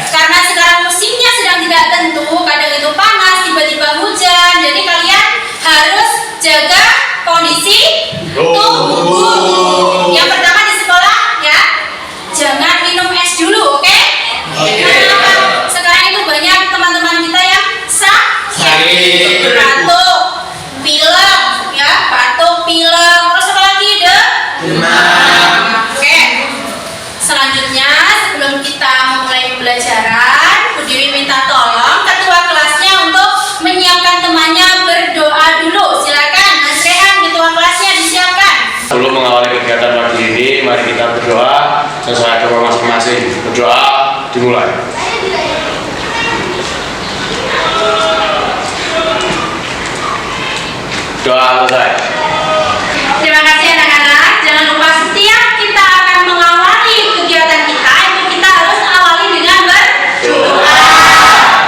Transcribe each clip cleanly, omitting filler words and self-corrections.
Karena sekarang musimnya sedang tidak tentu, kadang itu panas, tiba-tiba hujan. Jadi kalian harus jaga kondisi tubuh. Yang pertama di sekolah ya, jangan minum es dulu, oke? Nah, sekarang itu banyak teman-teman kita yang sakit, batuk, pilek, ya, batuk, pilek, terus apa lagi demam. Oke. Selanjutnya sebelum kita memulai pembelajaran, Bu Dewi minta tolong ketua kelasnya untuk menyiapkan temannya berdoa dulu. Silakan, Mas Rehan, ketua kelasnya disiapkan. Sebelum mengawali kegiatan pagi ini, mari kita berdoa sesuai agama masing-masing. Berdoa dimulai. Doa selesai. Terima kasih anak-anak. Jangan lupa setiap kita akan mengawali kegiatan kita, itu kita harus awali dengan berdoa.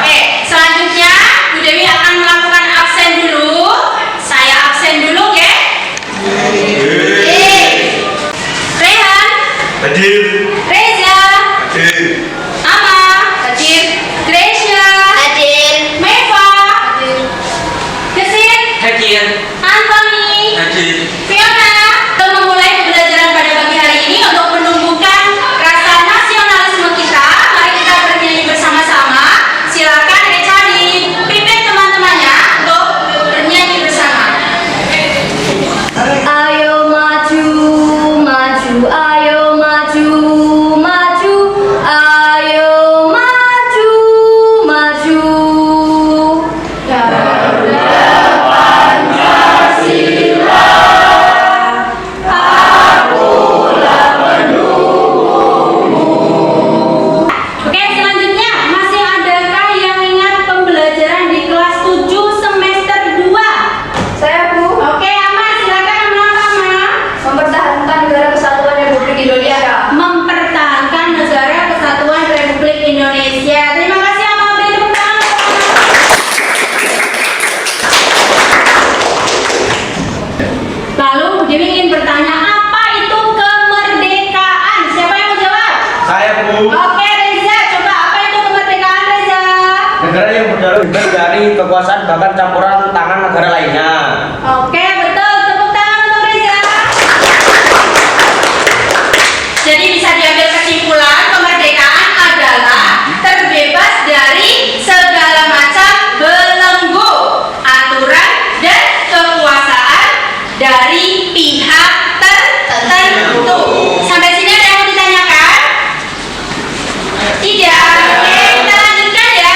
Oke, selanjutnya Bu Dewi akan melakukan absen dulu. Saya absen dulu, oke? Rehan, Hadir. Reza, Hadir. Ama, hadir. Gracia, Hadir. Meva, Gesit, Hadir. Anthony, Hadir. Fiona. Kita memulai pembelajaran pada pagi hari ini untuk menumbuhkan rasa nasionalisme kita. Mari kita bernyanyi bersama-sama. Silakan Reca dipimpin teman-temannya untuk bernyanyi bersama. Ayo maju, maju, ayo maju, maju, ayo maju, maju. Oke, selanjutnya masih adakah yang ingat pembelajaran di kelas 7 semester 2? Saya Bu, Oke, Ama, silakan Ama. mempertahankan negara kesatuan Republik Indonesia. Mempertahankan negara kesatuan Republik Indonesia. Terima kasih Ama, beri tepuk tangan. Lalu Bu Dewi ingin bertanya, apa itu kemerdekaan? Siapa yang mau jawab? Saya Bu. Oke Reza, coba apa itu kemerdekaan Reza? Negara yang berdaulat bebas dari kekuasaan bahkan campuran tangan negara lainnya. Oke, betul. Tepuk tangan untuk Reza. Jadi bisa diambil kesimpulan, kemerdekaan adalah terbebas dari segala macam belenggu, aturan, dan kekuasaan dari pihak tertentu. Sampai sini ada yang mau ditanyakan? Tidak. Oke, kita lanjutkan ya.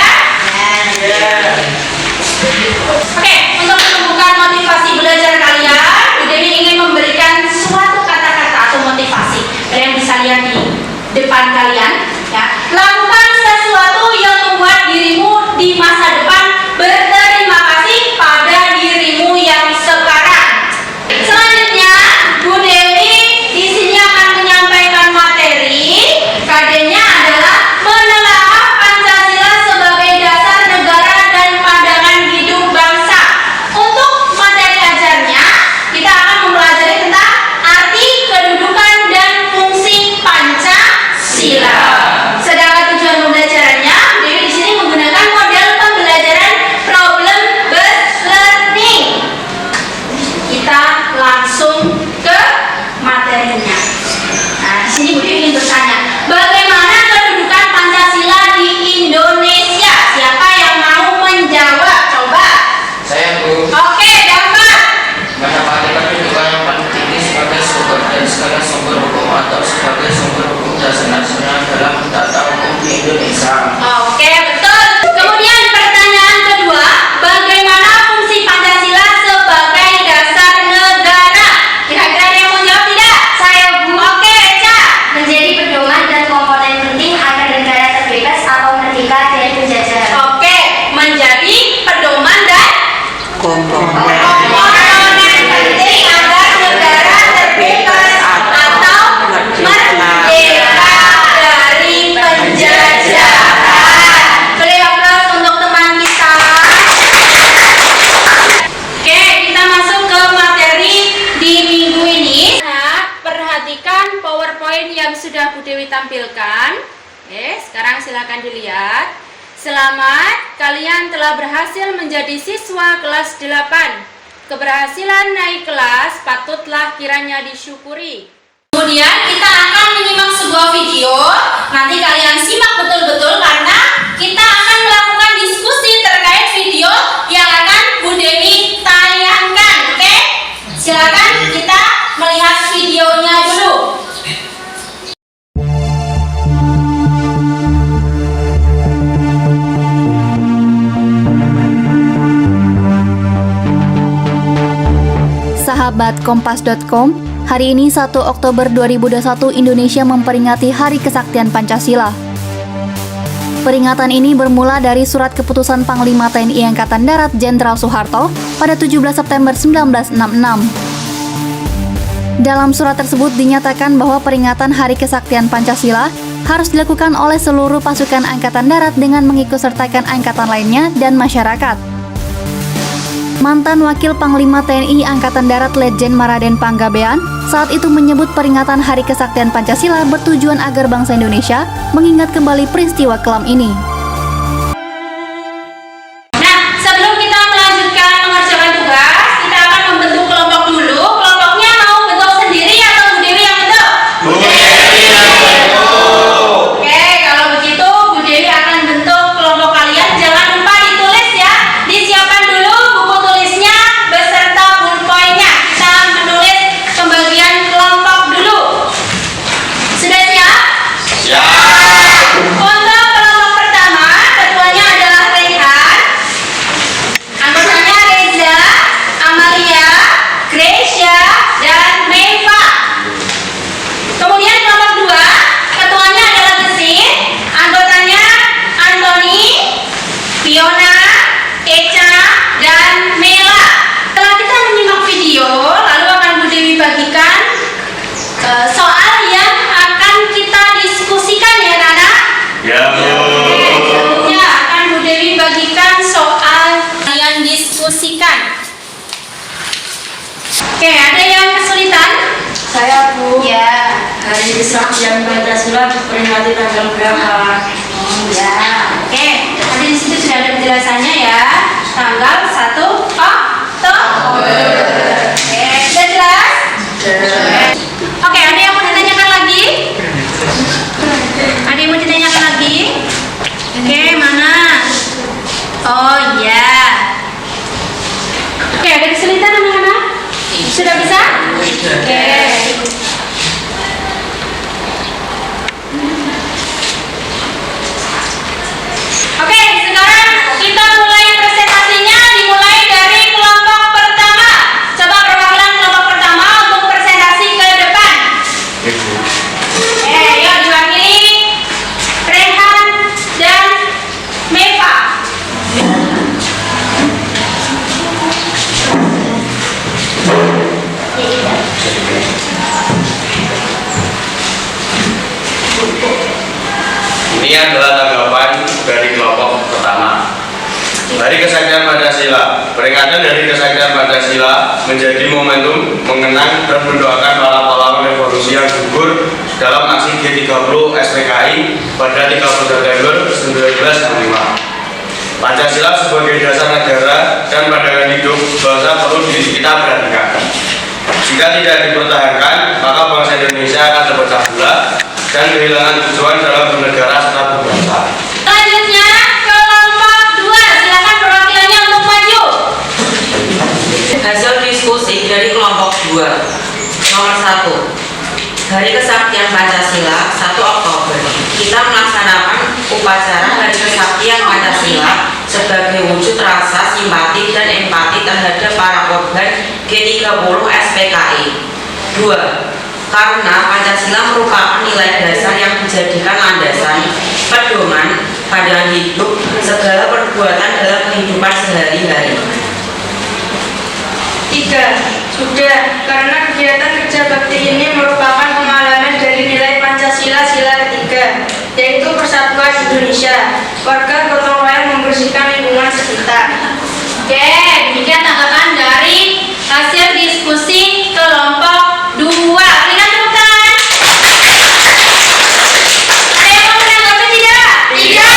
Oke, untuk menumbuhkan silakan dilihat. Selamat, kalian telah berhasil menjadi siswa kelas 8. Keberhasilan naik kelas patutlah kiranya disyukuri. Kemudian kita akan menyimak sebuah video. Nanti kalian simak betul-betul karena kita akan melakukan diskusi terkait video yang akan Bu Dewi tayangkan. Oke? Silakan kita melihat videonya dulu. Sahabat Kompas.com, hari ini 1 Oktober 2021 Indonesia memperingati Hari Kesaktian Pancasila. Peringatan ini bermula dari surat keputusan Panglima TNI Angkatan Darat Jenderal Soeharto pada 17 September 1966. Dalam surat tersebut dinyatakan bahwa peringatan Hari Kesaktian Pancasila harus dilakukan oleh seluruh pasukan Angkatan Darat dengan mengikutsertakan angkatan lainnya dan masyarakat. Mantan Wakil Panglima TNI Angkatan Darat Letjen Maraden Panggabean saat itu menyebut peringatan Hari Kesaktian Pancasila bertujuan agar bangsa Indonesia mengingat kembali peristiwa kelam ini. Nah, sebelum kita melanjutkan mengerjakan tugas, kita akan membentuk kelompok dulu. Kelompoknya mau bentuk sendiri atau Bu Dewi yang bentuk? Bu Dewi yang bentuk. Oke, kalau begitu Bu Dewi akan bentuk kelompok kalian. Jangan lupa ditulis ya. Disiapkan dulu buku tulisnya beserta bullpointnya. Kita menulis pembagian kelompok dulu. Sudah siap? Siap. Untuk kelompok pertama, ketuanya adalah Rehan, anggotanya Reza, Amalia, Gracia, dan Meva. Kemudian kelompok dua, ketuanya adalah Gesit, anggotanya Anthony, Fiona, Eca, dan Mela. Setelah kita menyimak video, lalu akan Bu Dewi bagikan soal yang akan kita diskusikan ya Nana. Ya, Bu. Selanjutnya akan Bu Dewi bagikan soal yang diskusikan. Oke, ada yang kesulitan? Saya Bu. Ya. Hari Kesaktian Pancasila diperingati tanggal berapa? Ya. Oke, nanti di situ sudah ada penjelasannya ya. Tanggal 1 Oktober. Oke, sudah jelas? Oke, ada yang mau ditanyakan lagi? Ada yang mau ditanyakan lagi? Oke, mana? Oh iya. Oke, ada kesulitan anak-anak? Sudah bisa? Oke. Oke, sekarang kita mulai presentasinya. Dimulai dari kelompok pertama. Coba perwakilan kelompok pertama untuk presentasi ke depan. Yuk diwakili Rehan dan Meva. Ini adalah tanggapan dari kelompok pertama. Hari Kesaktian Pancasila. Peringatan Hari Kesaktian Pancasila menjadi momentum mengenang dan mendoakan para pahlawan revolusi yang gugur dalam aksi G30 SPKI pada 30 September 1965. Pancasila sebagai dasar negara dan pandangan hidup bangsa perlu kita perhatikan. Jika tidak dipertahankan, maka bangsa Indonesia akan terpecah belah dan kehilangan tujuan dalam bernegara serta berbangsa. Selanjutnya kelompok 2, silakan perwakilannya untuk maju. Hasil diskusi dari kelompok 2. Nomor 1. Hari Kesaktian Pancasila 1 Oktober. Kita melaksanakan upacara Hari Kesaktian Pancasila sebagai wujud rasa simpati dan empati terhadap para korban G30 SPKI. 2. Karena Pancasila merupakan nilai dasar yang dijadikan landasan, pedoman, pandangan hidup, segala perbuatan dalam kehidupan sehari-hari. 3. Sudah, karena kegiatan kerja bakti ini merupakan pengalaman dari nilai Pancasila sila ketiga, yaitu persatuan Indonesia, warga gotong royong membersihkan lingkungan sekitar. Oke, demikian tanggapan dari hasil diskusi kelompok 2. Berikan tepuk tangan. Ada yang mau menanggapi tidak? Tidak.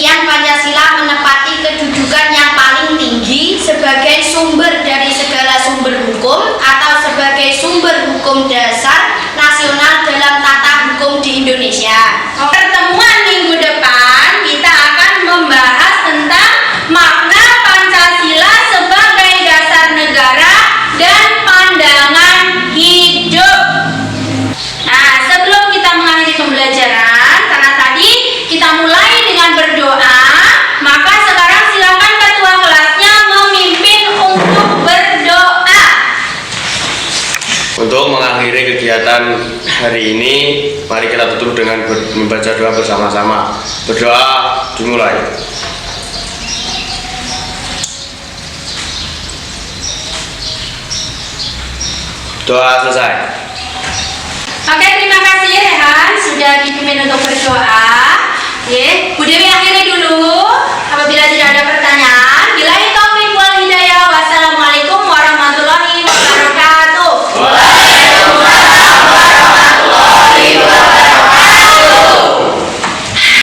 kesaktian Pancasila menepati kedudukan yang paling tinggi sebagai sumber dari segala sumber hukum atau sebagai sumber hukum dasar nasional dalam tata hukum di Indonesia. Pertemuan minggu depan kita akan membahas tentang makna Pancasila sebagai dasar negara dan pandangan hidup. Nah, sebelum kita mengakhiri pembelajaran, karena tadi kita mulai dengan berdoa, maka sekarang silakan ketua kelasnya memimpin untuk berdoa. Untuk mengakhiri kegiatan hari ini, mari kita tutup dengan membaca doa bersama-sama. Berdoa dimulai. Doa selesai. Oke, terima kasih Rehan.